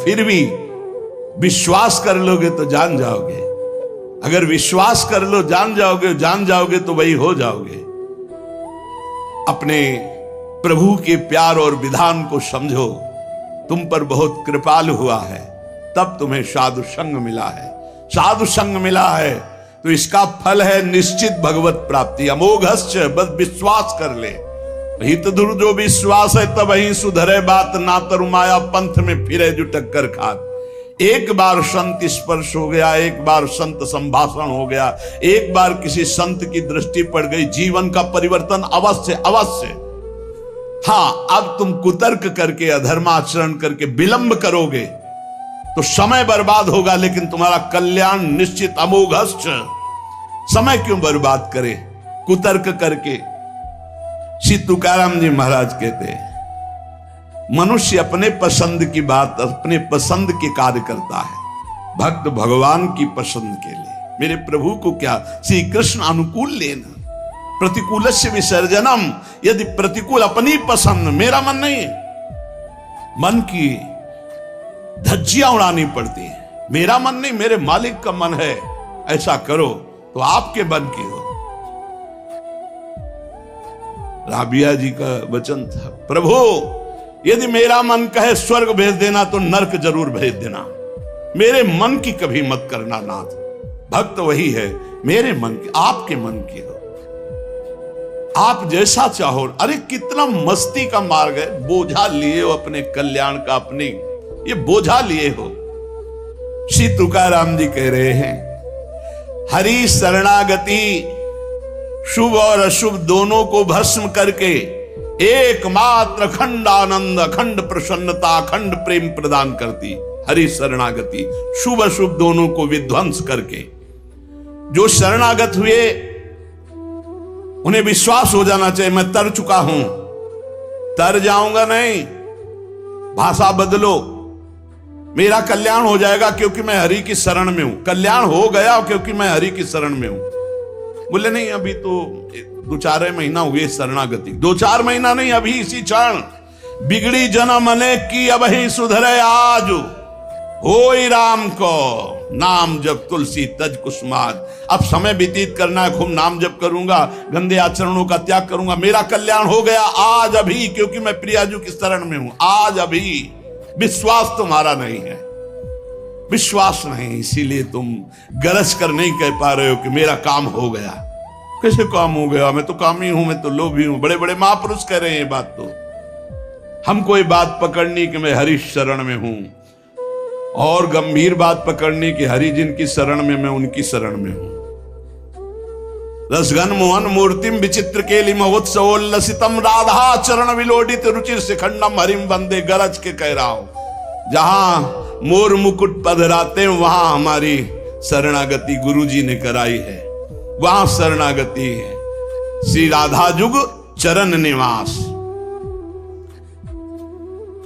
फिर भी विश्वास कर लोगे तो जान जाओगे। अगर विश्वास कर लो जान जाओगे तो वही हो जाओगे। अपने प्रभु के प्यार और विधान को समझो। तुम पर बहुत कृपालु हुआ है, तब तुम्हें साधु संग मिला है। साधु संग मिला है तो इसका फल है निश्चित भगवत प्राप्ति। अमोघश्च, बस विश्वास कर ले। हित दुर जो विश्वास है तब ही सुधरे बात, ना तरु माया पंथ में फिरे जो टक्कर खात। एक बार संत स्पर्श हो गया, एक बार संत संभाषण हो गया, एक बार किसी संत की दृष्टि पड़ गई, जीवन का परिवर्तन अवश्य अवश्य। हाँ, अब तुम कुतर्क करके अधर्माचरण करके विलंब करोगे तो समय बर्बाद होगा, लेकिन तुम्हारा कल्याण निश्चित। अमोघश्च, समय क्यों बर्बाद करे कुतर्क करके। श्री तुकाराम जी महाराज कहते हैं मनुष्य अपने पसंद की बात, अपने पसंद के कार्य करता है, भक्त भगवान की पसंद के लिए। मेरे प्रभु को क्या श्री कृष्ण अनुकूल लेना, प्रतिकूलस्य विसर्जनम। यदि प्रतिकूल अपनी पसंद, मेरा मन नहीं, मन की धज्जियां उड़ानी पड़ती है। मेरा मन नहीं, मेरे मालिक का मन है, ऐसा करो तो आपके मन की हो। राबिया जी का वचन था, प्रभु यदि मेरा मन कहे स्वर्ग भेज देना तो नरक जरूर भेज देना, मेरे मन की कभी मत करना नाथ। भक्त वही है, मेरे मन की, आपके मन की हो, आप जैसा चाहो। अरे कितना मस्ती का मार्ग है, बोझा लिए हो अपने कल्याण का, अपनी ये बोझा लिए हो। श्री तुकाराम जी कह रहे हैं हरि शरणागति शुभ और अशुभ दोनों को भस्म करके एकमात्र अखंड आनंद, अखंड प्रसन्नता, अखंड प्रेम प्रदान करती। हरि शरणागति शुभ अशुभ दोनों को विध्वंस करके। जो शरणागत हुए उन्हें विश्वास हो जाना चाहिए मैं तर चुका हूं, तर जाऊंगा नहीं, भाषा बदलो, मेरा कल्याण हो जाएगा क्योंकि मैं हरि की शरण में हूं। कल्याण हो गया क्योंकि मैं हरि की शरण में हूं। बोले नहीं अभी तो 2-4 महीना हुए शरणागति, 2-4 महीना नहीं, अभी इसी क्षण। बिगड़ी जन्म अनेक की अब ही सुधरे आज, होई राम को नाम जब तुलसी तज कुसुमाज। अब समय व्यतीत करना है, खूब नाम जप करूंगा, गंदे आचरणों का त्याग करूंगा, मेरा कल्याण हो गया आज अभी, क्योंकि मैं प्रियाजू की शरण में हूं। आज अभी विश्वास तुम्हारा नहीं है, विश्वास नहीं, इसीलिए तुम गरज कर नहीं कह पा रहे हो कि मेरा काम हो गया। कैसे काम हो गया, मैं तो कामी हूं, मैं तो लोभी हूं। बड़े बड़े महापुरुष कह रहे हैं ये बात। तो हम कोई बात पकड़नी कि मैं हरि शरण में हूं, और गंभीर बात पकड़नी कि हरि जिनकी शरण में मैं उनकी शरण में हूं। रसगन मोहन मूर्तिम विचित्र केलि महोत्सवोल्लसितम राधा चरण विलोडित रुचिर शिखंडम हरिम वंदे। गरज के कह रहा हूं, जहां मोर मुकुट पधराते वहां हमारी शरणागति गुरु जी ने कराई है, वहां शरणागति है। श्री राधा जुग चरण निवास।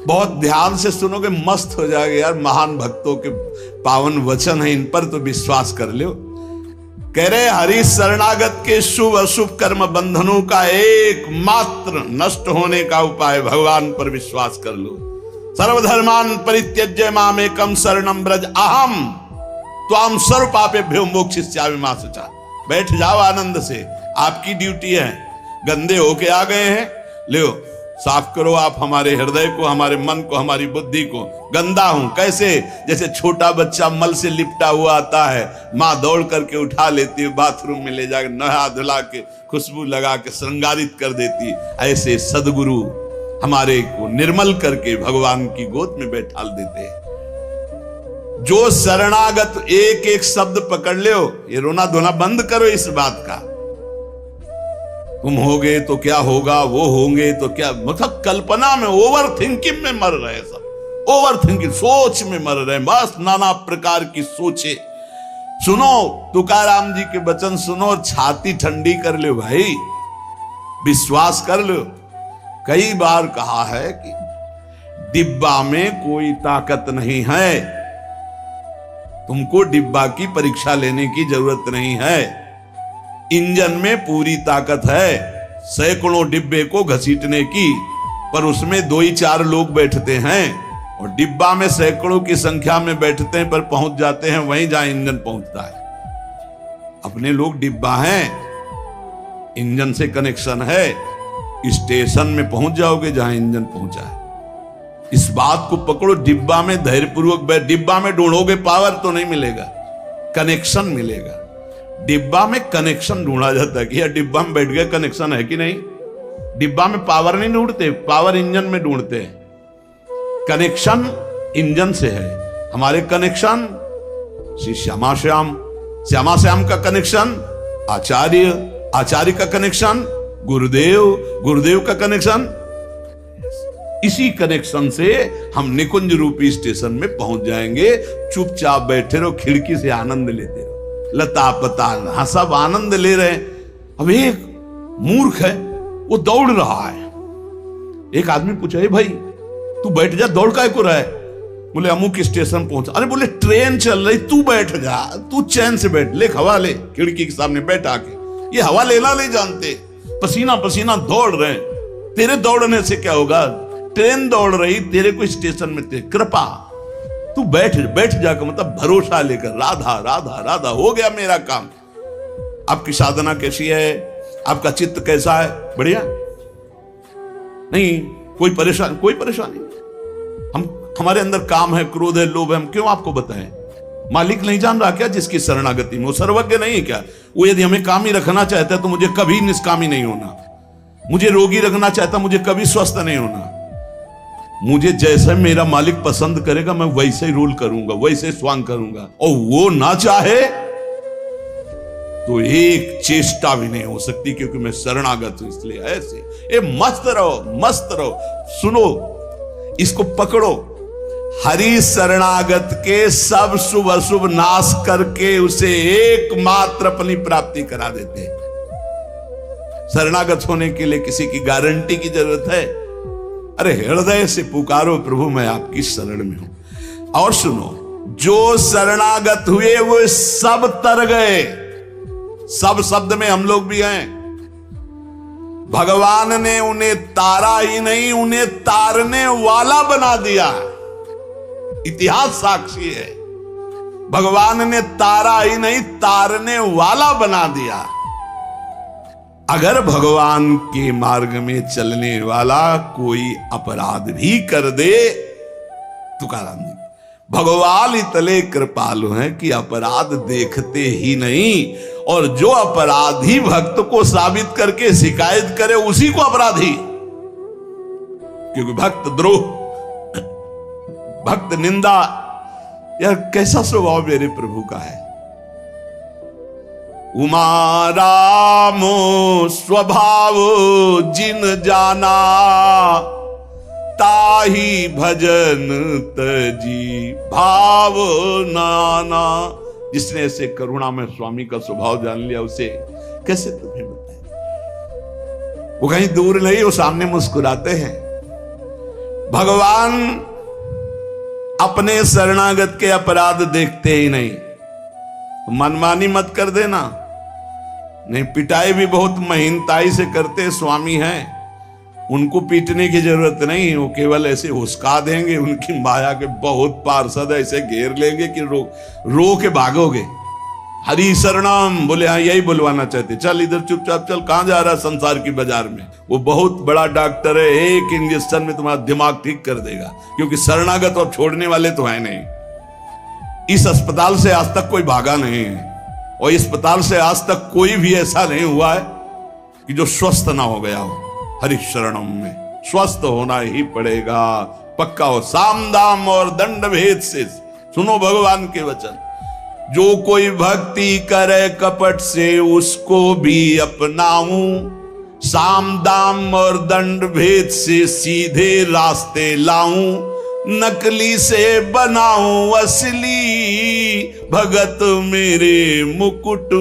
बहुत ध्यान से सुनोगे मस्त हो जाएगा यार। महान भक्तों के पावन वचन है, इन पर तो विश्वास कर लो। कह रहे हरि शरणागत के शुभ अशुभ कर्म बंधनों का एकमात्र नष्ट होने का उपाय भगवान पर विश्वास कर लो। सर्वधर्मान परित्यज्य मामेकम शरणम ब्रज अहम त्वाम सर्व पापेभ्यो मोक्षयिष्यामि मा शुचा। बैठ जाओ आनंद से, आपकी ड्यूटी है। गंदे होके आ गए हैं, लो साफ करो आप हमारे हृदय को, हमारे मन को, हमारी बुद्धि को। गंदा हूं कैसे, जैसे छोटा बच्चा मल से लिपटा हुआ आता है, माँ दौड़ करके उठा लेती है, बाथरूम में ले जाकर नहा धुला के खुशबू लगा के श्रृंगारित कर देती। ऐसे सदगुरु हमारे को निर्मल करके भगवान की गोद में बैठाल देते हैं। जो शरणागत एक एक शब्द पकड़ लो, ये रोना धोना बंद करो इस बात का। तुम होगे तो क्या होगा, वो होंगे तो क्या, मतलब कल्पना में, ओवर थिंकिंग में मर रहे सब, ओवर थिंकिंग, सोच में मर रहे, बस नाना प्रकार की सोचे। सुनो तुकाराम जी के वचन सुनो, छाती ठंडी कर लो भाई, विश्वास कर लो। कई बार कहा है कि डिब्बा में कोई ताकत नहीं है, तुमको डिब्बा की परीक्षा लेने की जरूरत नहीं है। इंजन में पूरी ताकत है सैकड़ों डिब्बे को घसीटने की, पर उसमें 2 ही 4 लोग बैठते हैं। और डिब्बा में सैकड़ों की संख्या में बैठते हैं पर पहुंच जाते हैं वहीं जहां इंजन पहुंचता है। अपने लोग डिब्बा हैं, इंजन से कनेक्शन है, स्टेशन में पहुंच जाओगे जहां इंजन पहुंचा है। इस बात को पकड़ो, डिब्बा में धैर्यपूर्वक बैठ, डिब्बा में ढूंढोगे पावर तो नहीं मिलेगा, कनेक्शन मिलेगा। डिब्बा में कनेक्शन ढूंढा जाता है कि यार डिब्बा में बैठ गए, कनेक्शन है कि नहीं। डिब्बा में पावर नहीं ढूंढते, पावर इंजन में ढूंढते हैं। कनेक्शन इंजन से है। हमारे कनेक्शन श्री श्यामा श्याम, श्यामा श्याम का कनेक्शन आचार्य, आचार्य का कनेक्शन गुरुदेव, गुरुदेव का कनेक्शन। इसी कनेक्शन से हम निकुंज रूपी स्टेशन में पहुंच जाएंगे। चुपचाप बैठे रहो, खिड़की से आनंद लेते रहो, लता पता हाँ सब आनंद ले रहे हैं। अब एक मूर्ख है, वो दौड़ रहा है। एक आदमी पूछा, हे भाई तू बैठ जा, दौड़ काय को रहा है? बोले अमुक स्टेशन पहुंचा। अरे बोले ट्रेन चल रही, तू बैठ जा, तू चैन से बैठ, ले हवा ले, खिड़की के सामने बैठ आके। ये हवा लेना नहीं जानते, पसीना पसीना दौड़ रहे हैं। तेरे दौड़ने से क्या होगा? ट्रेन दौड़ रही, तेरे को स्टेशन में ते कृपा, तू बैठ बैठ जाकर, मतलब भरोसा लेकर, राधा राधा राधा, हो गया मेरा काम। आपकी साधना कैसी है? आपका चित्त कैसा है? बढ़िया नहीं? कोई परेशानी? कोई परेशानी। हमारे अंदर काम है, क्रोध है, लोभ है, हम क्यों आपको बताएं? मालिक नहीं जान रहा क्या जिसकी शरणागति में? वो सर्वज्ञ नहीं है क्या? वो यदि हमें काम ही रखना चाहता है तो मुझे कभी निष्कामी नहीं होना, मुझे रोगी रखना चाहता, मुझे कभी स्वस्थ नहीं होना। मुझे जैसे मेरा मालिक पसंद करेगा मैं वैसे ही रोल करूंगा, वैसे स्वांग करूंगा। और वो ना चाहे तो एक चेष्टा भी नहीं हो सकती, क्योंकि मैं शरणागत हूं। इसलिए ऐसे ए मस्त रहो, मस्त रहो। सुनो, इसको पकड़ो। हरि शरणागत के सब शुभ अशुभ नाश करके उसे एकमात्र अपनी प्राप्ति करा देते हैं। शरणागत होने के लिए किसी की गारंटी की जरूरत है? अरे हृदय से पुकारो, प्रभु मैं आपकी शरण में हूं। और सुनो, जो शरणागत हुए वो सब तर गए। सब शब्द में हम लोग भी हैं। भगवान ने उन्हें तारा ही नहीं, उन्हें तारने वाला बना दिया। इतिहास साक्षी है, भगवान ने तारा ही नहीं तारने वाला बना दिया। अगर भगवान के मार्ग में चलने वाला कोई अपराध भी कर दे, तुकाराम जी, भगवान इतने कृपालु हैं कि अपराध देखते ही नहीं, और जो अपराधी भक्त को साबित करके शिकायत करे उसी को अपराधी। क्योंकि भक्त द्रोह, भक्त निंदा, यह कैसा स्वभाव मेरे प्रभु का है। उमा रामो स्वभाव जिन जाना, ताही भजन तजी भाव नाना। जिसने ऐसे करुणा में स्वामी का स्वभाव जान लिया, उसे कैसे तुम्हें बताएं? वो कहीं दूर नहीं, वो सामने मुस्कुराते हैं। भगवान अपने शरणागत के अपराध देखते ही नहीं। मनमानी मत कर देना। नहीं, पिटाई भी बहुत महीनताई से करते स्वामी हैं, उनको पीटने की जरूरत नहीं। वो केवल ऐसे हुस्का देंगे, उनकी माया के बहुत पार्षद ऐसे घेर लेंगे कि रो के भागोगे। हरि शरणम बोले, हाँ यही बुलवाना चाहते, चल इधर चुपचाप चल, कहां जा रहा है संसार की बाजार में। वो बहुत बड़ा डॉक्टर है, एक इंजेक्शन में तुम्हारा दिमाग ठीक कर देगा, क्योंकि शरणागत और छोड़ने वाले तो है नहीं। इस अस्पताल से आज तक कोई भागा नहीं है, और इस अस्पताल से आज तक कोई भी ऐसा नहीं हुआ है कि जो स्वस्थ ना हो गया हो। हरि शरणम में स्वस्थ होना ही पड़ेगा, पक्का हो। साम दाम और दंड भेद से सुनो भगवान के वचन। जो कोई भक्ति करे कपट से, उसको भी अपनाऊं। साम दाम और दंड भेद से सीधे रास्ते लाऊं। नकली से बनाऊं असली, भगत मेरे मुकुट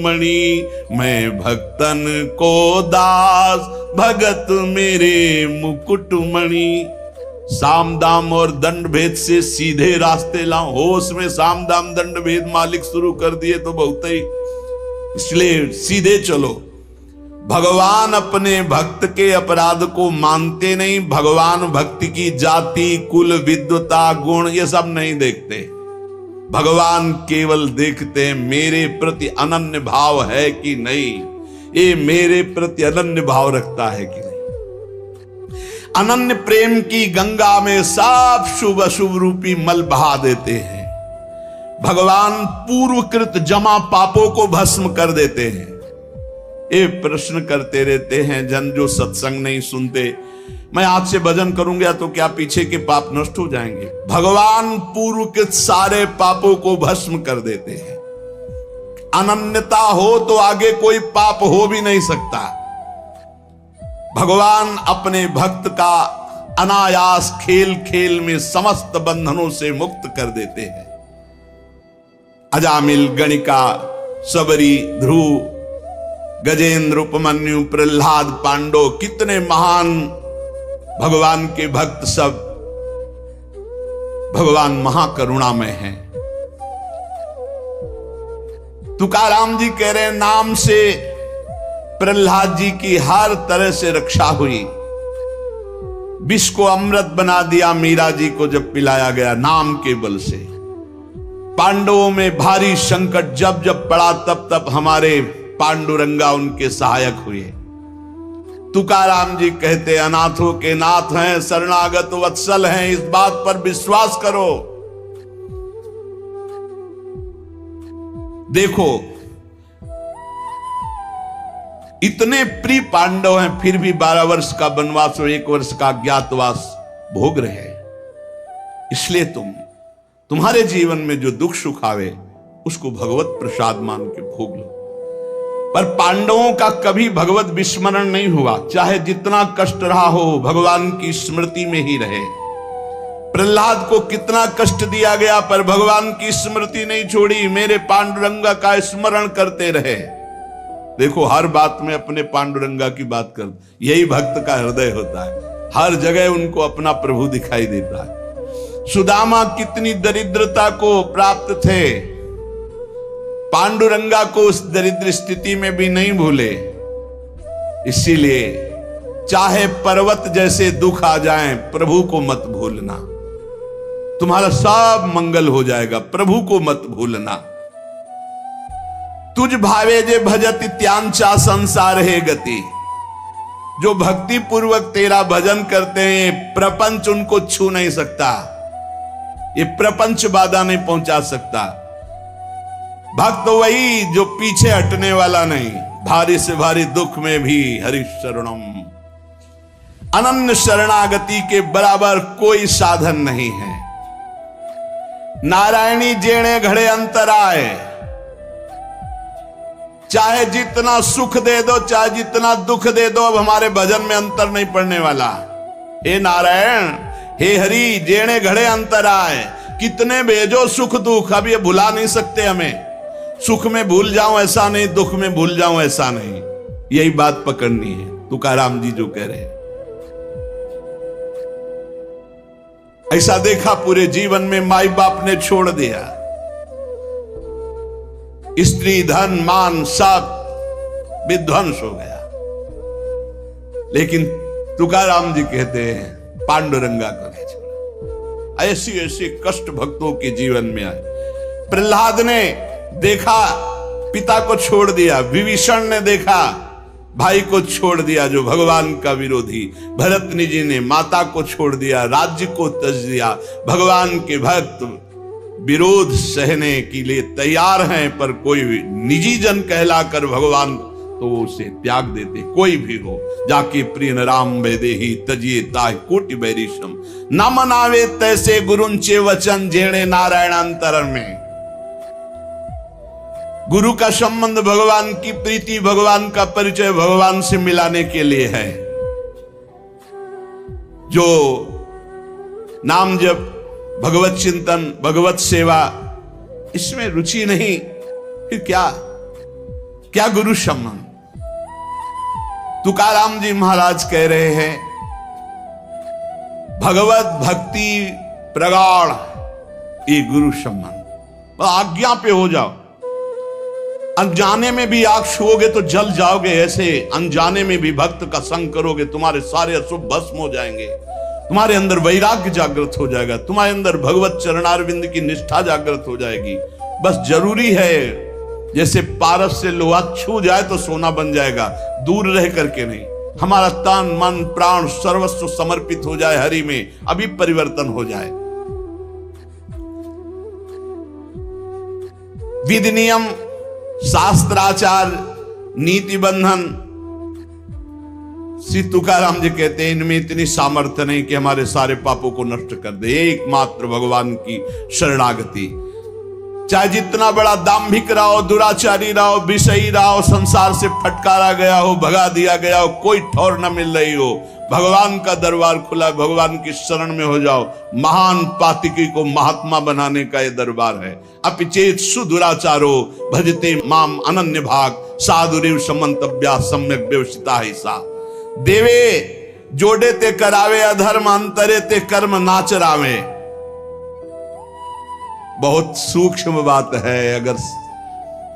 मणि। मैं भक्तन को दास, भगत मेरे मुकुट मणि। साम दाम और दंड भेद से सीधे रास्ते लाऊं। होश में साम दाम दंड भेद मालिक शुरू कर दिए तो बहुत ही, इसलिए सीधे चलो। भगवान अपने भक्त के अपराध को मानते नहीं। भगवान भक्ति की जाति, कुल, विद्वता, गुण ये सब नहीं देखते। भगवान केवल देखते हैं मेरे प्रति अनन्य भाव है कि नहीं, ये मेरे प्रति अनन्य भाव रखता है कि नहीं। अनन्य प्रेम की गंगा में सब शुभ अशुभ रूपी मल बहा देते हैं। भगवान पूर्वकृत जमा पापों को भस्म कर देते हैं। ये प्रश्न करते रहते हैं जन जो सत्संग नहीं सुनते, मैं आज से भजन करूंगा तो क्या पीछे के पाप नष्ट हो जाएंगे? भगवान पूर्व के सारे पापों को भस्म कर देते हैं। अनन्यता हो तो आगे कोई पाप हो भी नहीं सकता। भगवान अपने भक्त का अनायास खेल खेल में समस्त बंधनों से मुक्त कर देते हैं। अजामिल, गणिका, सबरी, ध्रुव, गजेंद्र, उपमन्यु, प्रहलाद, पांडव, कितने महान भगवान के भक्त सब भगवान महाकरुणामय हैं। तुकाराम जी कह रहे हैं नाम से प्रहलाद जी की हर तरह से रक्षा हुई। विष को अमृत बना दिया मीरा जी को जब पिलाया गया नाम के बल से। पांडवों में भारी संकट जब जब पड़ा तब तब हमारे पांडुरंगा उनके सहायक हुए। तुकाराम जी कहते अनाथों के नाथ हैं, शरणागत वत्सल हैं, इस बात पर विश्वास करो। देखो इतने प्रिय पांडव हैं, फिर भी 12 वर्ष का वनवास और 1 वर्ष का अज्ञातवास भोग रहे हैं। इसलिए तुम्हारे जीवन में जो दुख सुख आवे उसको भगवत प्रसाद मान के भोग लो। पर पांडवों का कभी भगवत विस्मरण नहीं हुआ, चाहे जितना कष्ट रहा हो भगवान की स्मृति में ही रहे। प्रहलाद को कितना कष्ट दिया गया पर भगवान की स्मृति नहीं छोड़ी, मेरे पांडुरंगा का स्मरण करते रहे। देखो हर बात में अपने पांडुरंगा की बात कर, यही भक्त का हृदय होता है। हर जगह उनको अपना प्रभु दिखाई देता है। सुदामा कितनी दरिद्रता को प्राप्त थे, पांडुरंगा को उस दरिद्र स्थिति में भी नहीं भूले। इसीलिए चाहे पर्वत जैसे दुख आ जाएं, प्रभु को मत भूलना, तुम्हारा सब मंगल हो जाएगा। प्रभु को मत भूलना। तुझ भावे जे भजति त्यांचा संसार है गति। जो भक्ति पूर्वक तेरा भजन करते हैं प्रपंच उनको छू नहीं सकता, ये प्रपंच बाधा नहीं पहुंचा सकता। भक्त वही जो पीछे हटने वाला नहीं, भारी से भारी दुख में भी हरि शरणम। अनन्य शरणागति के बराबर कोई साधन नहीं है। नारायणी जेणे घड़े अंतराय, चाहे जितना सुख दे दो चाहे जितना दुख दे दो, अब हमारे भजन में अंतर नहीं पड़ने वाला। हे नारायण, हे हरि, जेणे घड़े अंतराय, कितने भेजो सुख दुख, अब ये भुला नहीं सकते हमें। सुख में भूल जाऊं ऐसा नहीं, दुख में भूल जाऊं ऐसा नहीं, यही बात पकड़नी है। तुकाराम जी जो कह रहे हैं ऐसा देखा पूरे जीवन में माई बाप ने छोड़ दिया, स्त्री धन मान सब विध्वंस हो गया, लेकिन तुकाराम जी कहते हैं पांडुरंगा को नहीं छोड़ा। ऐसी ऐसी कष्ट भक्तों के जीवन में आए। प्रहलाद ने देखा पिता को छोड़ दिया, विभीषण ने देखा भाई को छोड़ दिया जो भगवान का विरोधी, भरतनी जी ने माता को छोड़ दिया, राज्य को त्यज दिया। भगवान के भक्त विरोध सहने के लिए तैयार हैं, पर कोई निजी जन कहलाकर भगवान तो उसे त्याग देते। कोई भी हो जाके प्रिय राम वैदेही तजिए ताह कोटि बैरिशम, न मनावे तैसे गुरुंचे वचन जेणे नारायण अंतर में। गुरु का संबंध भगवान की प्रीति, भगवान का परिचय भगवान से मिलाने के लिए है। जो नाम जप, भगवत चिंतन, भगवत सेवा, इसमें रुचि नहीं, फिर क्या गुरु संबंध। तुकाराम जी महाराज कह रहे हैं भगवत भक्ति प्रगाढ़, ये गुरु संबंध। आज्ञा पे हो जाओ, अनजाने में भी आग छुओगे तो जल जाओगे, ऐसे अनजाने में भी भक्त का संग करोगे तुम्हारे सारे अशुभ भस्म हो जाएंगे, तुम्हारे अंदर वैराग्य जागृत हो जाएगा, तुम्हारे अंदर भगवत चरणारविंद की निष्ठा जागृत हो जाएगी। बस जरूरी है जैसे पारस से लोहा छू जाए तो सोना बन जाएगा, दूर रह करके नहीं। हमारा तन मन प्राण सर्वस्व समर्पित हो जाए हरि में, अभी परिवर्तन हो जाए। विधि नियम शास्त्राचार नीति बंधन, श्री तुकाराम जी कहते हैं इनमें इतनी सामर्थ्य नहीं कि हमारे सारे पापों को नष्ट कर दे। एकमात्र भगवान की शरणागति, चाहे जितना बड़ा दाम्भिक रहो, दुराचारी रहो, विषयी रहो, संसार से फटकारा गया हो, भगा दिया गया हो, कोई ठौर न मिल रही हो, भगवान का दरबार खुला, भगवान की शरण में हो जाओ। महान पातिकी को महात्मा बनाने का ये दरबार है। अपिचेत सुदुराचारो भजते माम अनन्य भाग, साधुरिव समंतव्या सम्यक व्यवसिता ही सा। देवे जोड़े ते करावे अधर्म, अंतरे ते कर्म नाच रावे। बहुत सूक्ष्म बात है, अगर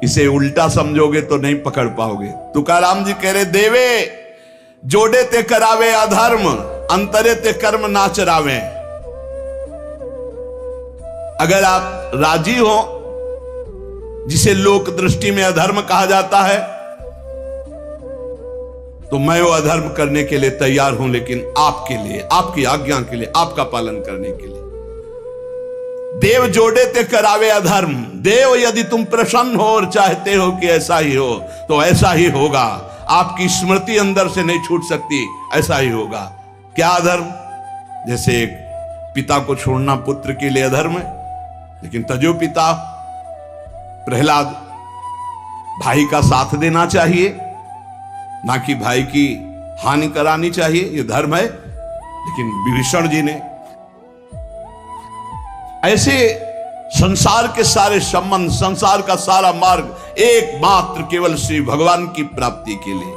इसे उल्टा समझोगे तो नहीं पकड़ पाओगे। तुकाराम जी कह रहे देवे जोड़े ते करावे अधर्म, अंतरे ते कर्म नाच रावे। अगर आप राजी हो, जिसे लोक दृष्टि में अधर्म कहा जाता है, तो मैं वो अधर्म करने के लिए तैयार हूं, लेकिन आपके लिए, आपकी आज्ञा के लिए, आपका पालन करने के लिए। देव जोड़े ते करावे अधर्म। देव यदि तुम प्रसन्न हो और चाहते हो कि ऐसा ही हो तो ऐसा ही होगा। आपकी स्मृति अंदर से नहीं छूट सकती, ऐसा ही होगा। क्या अधर्म? जैसे एक पिता को छोड़ना पुत्र के लिए अधर्म है, लेकिन तजो पिता प्रहलाद, भाई का साथ देना चाहिए, ना कि भाई की हानि करानी चाहिए, ये धर्म है। लेकिन विभीषण जी ने ऐसे संसार के सारे संबंध, संसार का सारा मार्ग एकमात्र केवल श्री भगवान की प्राप्ति के लिए।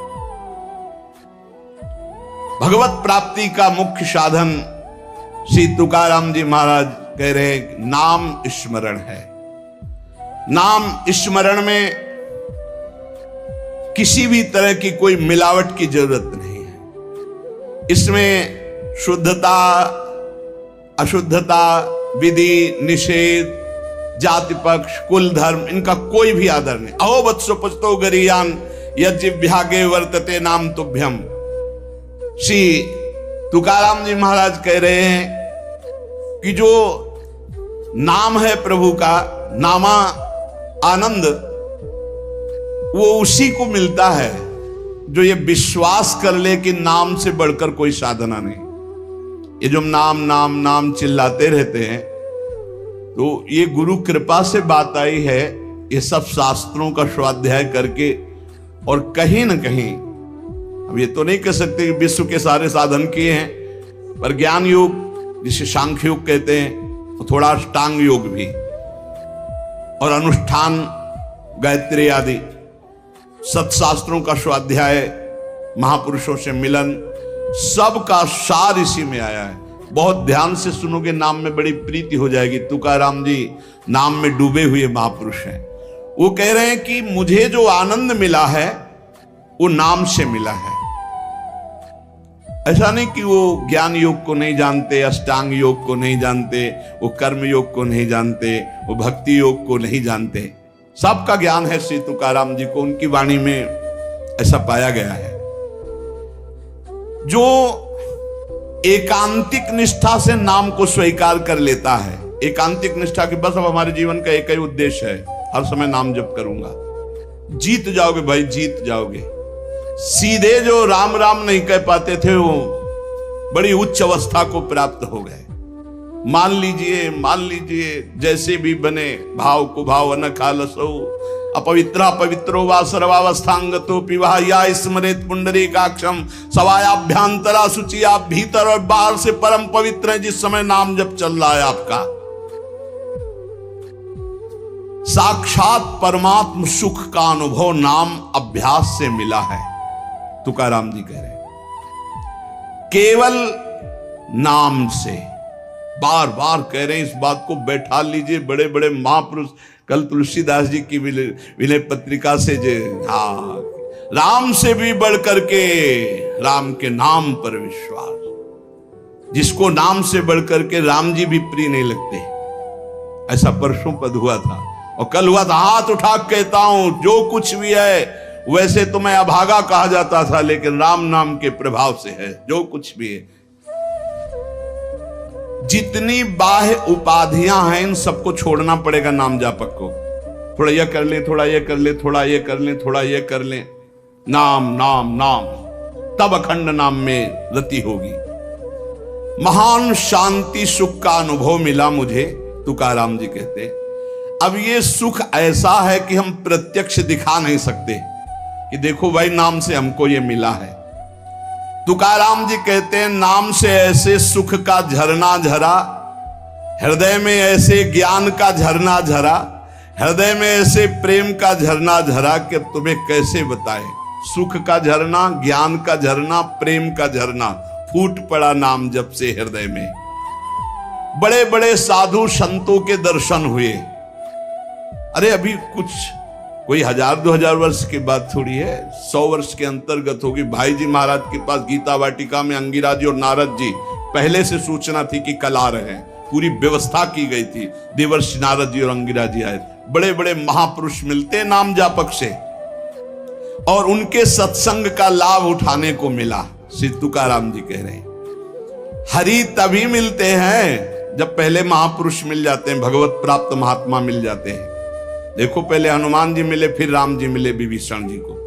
भगवत प्राप्ति का मुख्य साधन श्री तुकाराम जी महाराज कह रहे हैं नाम स्मरण है। नाम स्मरण में किसी भी तरह की कोई मिलावट की जरूरत नहीं है। इसमें शुद्धता अशुद्धता, विधि निषेध, जाति पक्ष, कुल धर्म, इनका कोई भी आदर नहीं। अहो वत्सो पचतो गरियान यज्ञ विहागे वर्तते नाम तुभ्यम। श्री तुकाराम जी महाराज कह रहे हैं कि जो नाम है प्रभु का, नामा आनंद, वो उसी को मिलता है जो ये विश्वास कर ले कि नाम से बढ़कर कोई साधना नहीं। ये जो नाम नाम नाम चिल्लाते रहते हैं, तो ये गुरु कृपा से बात आई है। ये सब शास्त्रों का स्वाध्याय करके, और कहीं ना कहीं, अब ये तो नहीं कह सकते कि विश्व के सारे साधन किए हैं, पर ज्ञान योग जिसे सांख्य योग कहते हैं, तो थोड़ा अष्टांग योग भी, और अनुष्ठान, गायत्री आदि सत्शास्त्रों का स्वाध्याय, महापुरुषों से मिलन, सबका सार इसी में आया है। बहुत ध्यान से सुनोगे, नाम में बड़ी प्रीति हो जाएगी। तुकाराम जी नाम में डूबे हुए महापुरुष हैं। वो कह रहे हैं कि मुझे जो आनंद मिला है वो नाम से मिला है। ऐसा नहीं कि वो ज्ञान योग को नहीं जानते, अष्टांग योग को नहीं जानते, वो कर्म योग को नहीं जानते, वो भक्ति योग को नहीं जानते। सबका ज्ञान है श्री तुकाराम जी को, उनकी वाणी में ऐसा पाया गया है। जो एकांतिक निष्ठा से नाम को स्वीकार कर लेता है, एकांतिक निष्ठा की बस अब हमारे जीवन का एक ही उद्देश्य है, हर समय नाम जप करूंगा, जीत जाओगे भाई, जीत जाओगे। सीधे जो राम राम नहीं कह पाते थे, वो बड़ी उच्च अवस्था को प्राप्त हो गए। मान लीजिए जैसे भी बने, भाव को भाव न खालसो, अपवित्रा पवित्रो वा सर्वावस्थांगतो पिवा या स्मरेत पुंडरीकाक्षम, सवायाभ्यांतरा शुचि, आप भीतर और बाहर से परम पवित्र हैं जिस समय नाम जप चल रहा है आपका। साक्षात परमात्म सुख का अनुभव नाम अभ्यास से मिला है, तुकाराम जी कह रहे हैं। केवल नाम से, बार बार कह रहे हैं इस बात को, बैठा लीजिए। बड़े बड़े महापुरुष, कल तुलसीदास जी की विनय पत्रिका से हाँ, राम से भी बढ़ करके राम के नाम पर विश्वास, जिसको नाम से बढ़ करके राम जी भी प्रिय नहीं लगते। ऐसा परसों पद हुआ था और कल हुआ था। हाथ उठा कहता हूं, जो कुछ भी है वैसे तो मैं अभागा कहा जाता था, लेकिन राम नाम के प्रभाव से है जो कुछ भी है। जितनी बाह्य उपाधियां हैं इन सबको छोड़ना पड़ेगा नाम जापक को। थोड़ा ये कर ले, थोड़ा ये कर ले, थोड़ा ये कर ले, थोड़ा ये कर ले, नाम नाम नाम, तब अखंड नाम में रति होगी। महान शांति सुख का अनुभव मिला मुझे, तुकाराम जी कहते। अब ये सुख ऐसा है कि हम प्रत्यक्ष दिखा नहीं सकते कि देखो भाई नाम से हमको ये मिला है। तुकाराम जी कहते हैं, नाम से ऐसे सुख का झरना झरा, हृदय में ऐसे ज्ञान का झरना झरा, हृदय में ऐसे प्रेम का झरना झरा कि तुम्हें कैसे बताएं। सुख का झरना, ज्ञान का झरना, प्रेम का झरना फूट पड़ा नाम जब से हृदय में। बड़े बड़े साधु संतों के दर्शन हुए। अरे अभी कुछ कोई 1000-2000 वर्ष की बात थोड़ी है, 100 वर्ष के अंतर्गत होगी। भाई जी महाराज के पास गीता वाटिका में अंगिरा जी और नारद जी पहले से सूचना थी कि कल आ रहे हैं, पूरी व्यवस्था की गई थी। देवर्षि नारद जी और अंगिरा जी आए। बड़े बड़े महापुरुष मिलते नाम जापक से और उनके सत्संग का लाभ उठाने को मिला। श्री तुकाराम जी कह रहे हैं, हरि तभी मिलते हैं जब पहले महापुरुष मिल जाते हैं, भगवत प्राप्त महात्मा मिल जाते हैं। देखो पहले हनुमान जी मिले, फिर राम जी मिले विभीषण जी को।